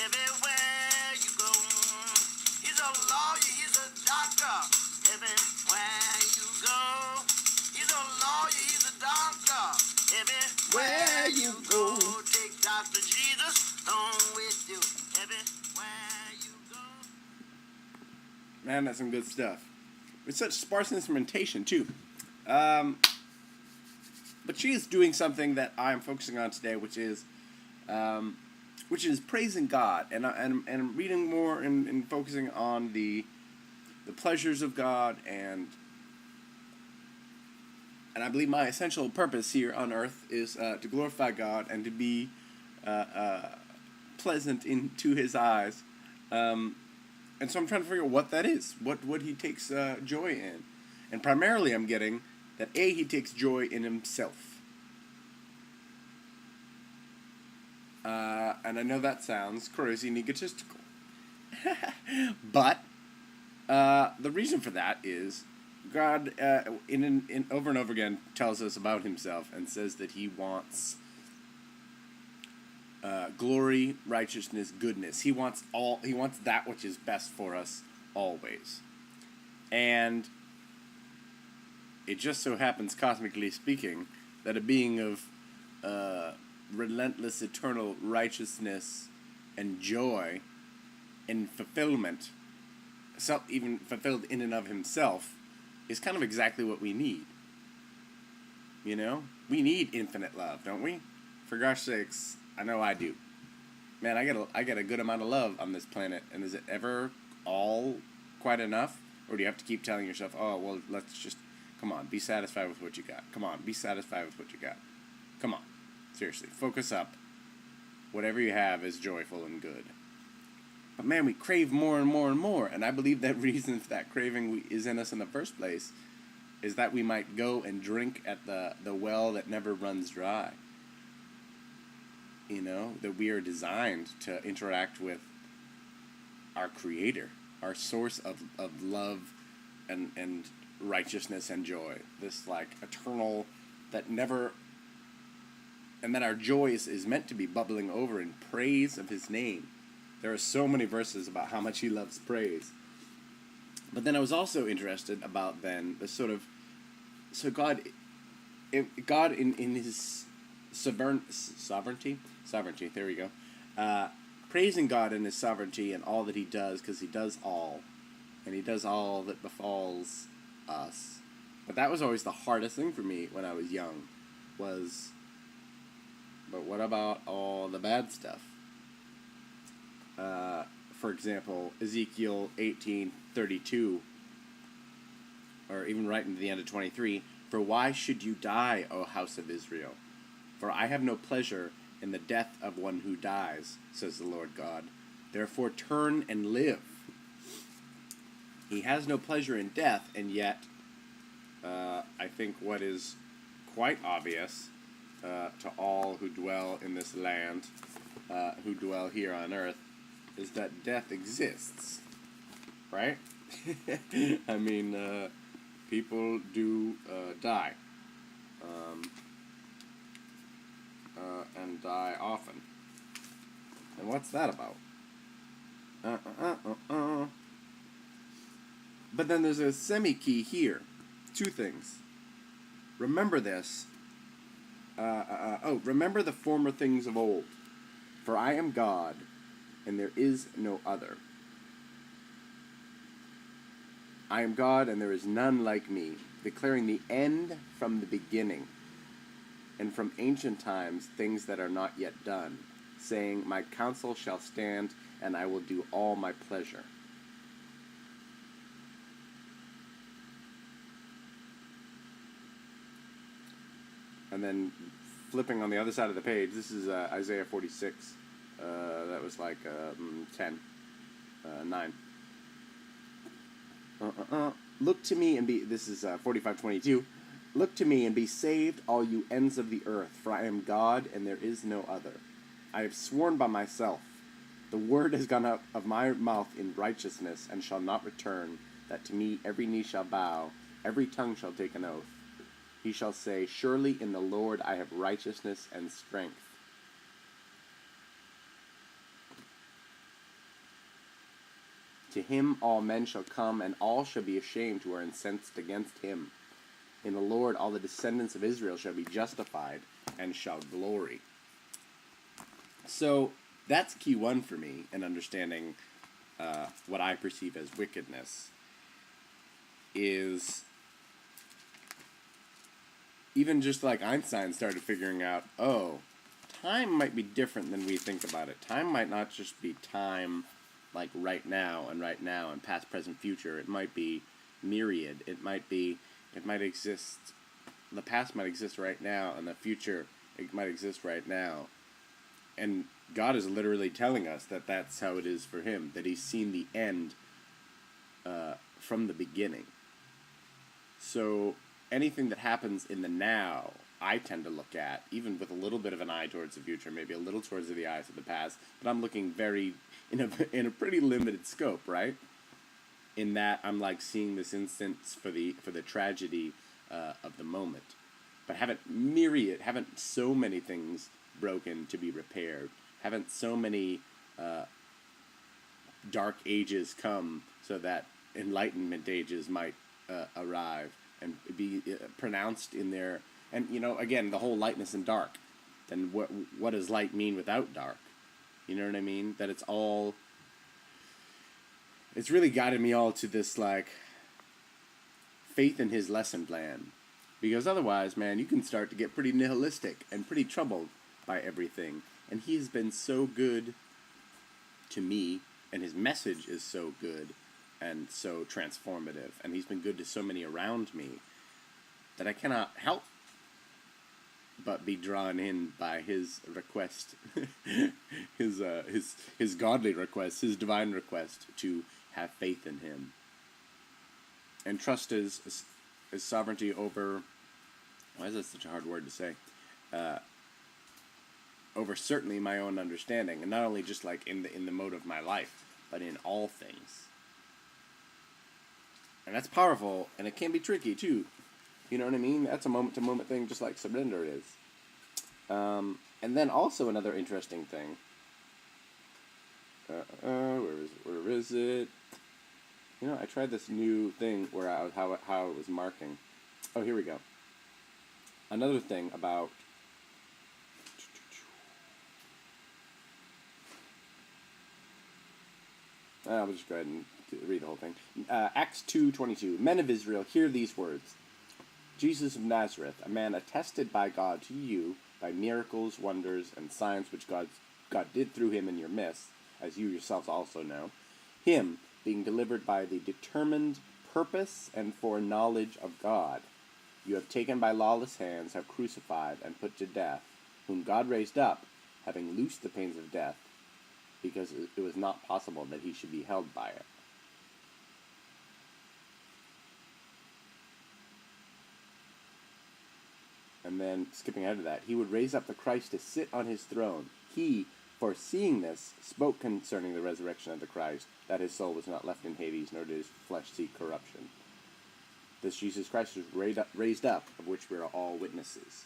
everywhere you go. He's a lawyer, he's a doctor, everywhere you go. He's a lawyer, he's a doctor, everywhere you go. Take Dr. Jesus on with you, everywhere you go. Man, that's some good stuff. With such sparse instrumentation, too. But she is doing something that I'm focusing on today, which is praising God, and I'm reading more and focusing on the pleasures of God, and I believe my essential purpose here on earth is to glorify God and to be pleasant into His eyes, and so I'm trying to figure out what that is, what He takes joy in, and primarily I'm getting that He takes joy in Himself. And I know that sounds crazy and egotistical. But the reason for that is God, in over and over again, tells us about Himself and says that He wants glory, righteousness, goodness. He wants that which is best for us always. And it just so happens, cosmically speaking, that a being of relentless, eternal righteousness and joy and fulfillment, even fulfilled in and of Himself, is kind of exactly what we need. You know? We need infinite love, don't we? For gosh sakes, I know I do. Man, I get a good amount of love on this planet, and is it ever all quite enough? Or do you have to keep telling yourself, oh, well, let's just, come on, be satisfied with what you got. Come on, be satisfied with what you got. Come on. Seriously, focus up. Whatever you have is joyful and good. But man, we crave more and more and more, and I believe that reason for that craving is in us in the first place is that we might go and drink at the well that never runs dry. You know, that we are designed to interact with our Creator, our source of love and righteousness and joy. This, like, eternal, that never... And that our joy is meant to be bubbling over in praise of His name. There are so many verses about how much He loves praise. But then I was also interested about then the sort of... So God in His sovereignty, there we go. Praising God in His sovereignty and all that He does, because He does all. And He does all that befalls us. But that was always the hardest thing for me when I was young, was... But what about all the bad stuff? For example, Ezekiel 18:32, or even right into the end of 23, "For why should you die, O house of Israel? For I have no pleasure in the death of one who dies, says the Lord God. Therefore turn and live." He has no pleasure in death, and yet I think what is quite obvious to all who dwell in this land, who dwell here on earth, is that death exists, right? I mean, people do die, and die often. And what's that about? But then there's a semi-key here. Two things. Remember this. Remember the former things of old, for I am God, and there is no other. I am God, and there is none like me, declaring the end from the beginning, and from ancient times things that are not yet done, saying, my counsel shall stand, and I will do all my pleasure. And then flipping on the other side of the page, this is Isaiah 46. That was like 9. Look to me and be, this is 45:22. Look to me and be saved, all you ends of the earth, for I am God and there is no other. I have sworn by myself, the word has gone out of my mouth in righteousness and shall not return, that to me every knee shall bow, every tongue shall take an oath. He shall say, surely in the Lord I have righteousness and strength. To him all men shall come, and all shall be ashamed who are incensed against him. In the Lord all the descendants of Israel shall be justified, and shall glory. So that's key one for me in understanding what I perceive as wickedness, is even just like Einstein started figuring out, oh, time might be different than we think about it. Time might not just be time like right now and past, present, future. It might be myriad. It might exist, the past might exist right now, and the future, it might exist right now. And God is literally telling us that that's how it is for him, that he's seen the end from the beginning. So anything that happens in the now, I tend to look at, even with a little bit of an eye towards the future, maybe a little towards the eyes of the past, but I'm looking very, in a pretty limited scope, right? In that I'm like seeing this instance for the tragedy of the moment. But haven't so many things broken to be repaired, haven't so many dark ages come so that enlightenment ages might arrive and be pronounced in their, and again, the whole lightness and dark, then what does light mean without dark? You know what I mean? That it's really guided me all to this like faith in his lesson plan. Because otherwise, man, you can start to get pretty nihilistic and pretty troubled by everything. And he has been so good to me, and his message is so good and so transformative, and he's been good to so many around me, that I cannot help but be drawn in by his request, his godly request, his divine request to have faith in him and trust his sovereignty over. Why is that such a hard word to say? Over certainly my own understanding, and not only just like in the mode of my life, but in all things. And that's powerful, and it can be tricky too. You know what I mean? That's a moment-to-moment thing, just like surrender is. And then also another interesting thing. Where is it? I tried this new thing where how it was marking. Oh, here we go. Another thing about I'll just go ahead and read the whole thing. Acts 2:22. Men of Israel, hear these words. Jesus of Nazareth, a man attested by God to you by miracles, wonders, and signs which God did through him in your midst, as you yourselves also know. Him, being delivered by the determined purpose and foreknowledge of God, you have taken by lawless hands, have crucified and put to death, whom God raised up, having loosed the pains of death, because it was not possible that he should be held by it. And then, skipping ahead to that, he would raise up the Christ to sit on his throne. He, foreseeing this, spoke concerning the resurrection of the Christ, that his soul was not left in Hades, nor did his flesh see corruption. This Jesus Christ was raised up, of which we are all witnesses.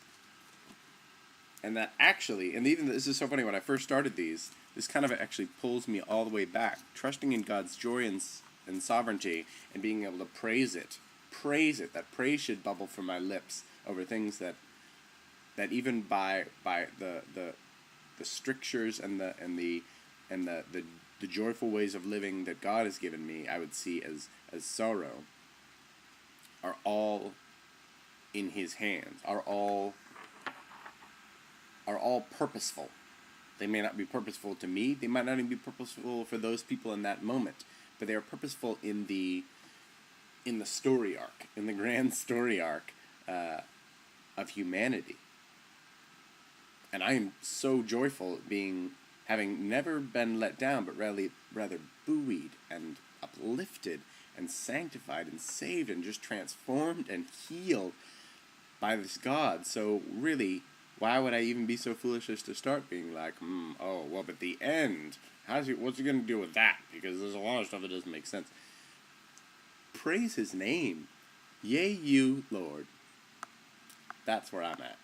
And that actually, and even this is so funny, when I first started these, this kind of actually pulls me all the way back. Trusting in God's joy and sovereignty, and being able to praise it. That praise should bubble from my lips over things that even by the strictures and the joyful ways of living that God has given me, I would see as sorrow, are all in his hands, are all purposeful. They may not be purposeful to me, they might not even be purposeful for those people in that moment, but they are purposeful in the story arc, in the grand story arc of humanity. And I am so joyful having never been let down, but rather buoyed and uplifted and sanctified and saved and just transformed and healed by this God. So really, why would I even be so foolish as to start being like, but the end, what's he going to do with that? Because there's a lot of stuff that doesn't make sense. Praise his name. Yea, you, Lord. That's where I'm at.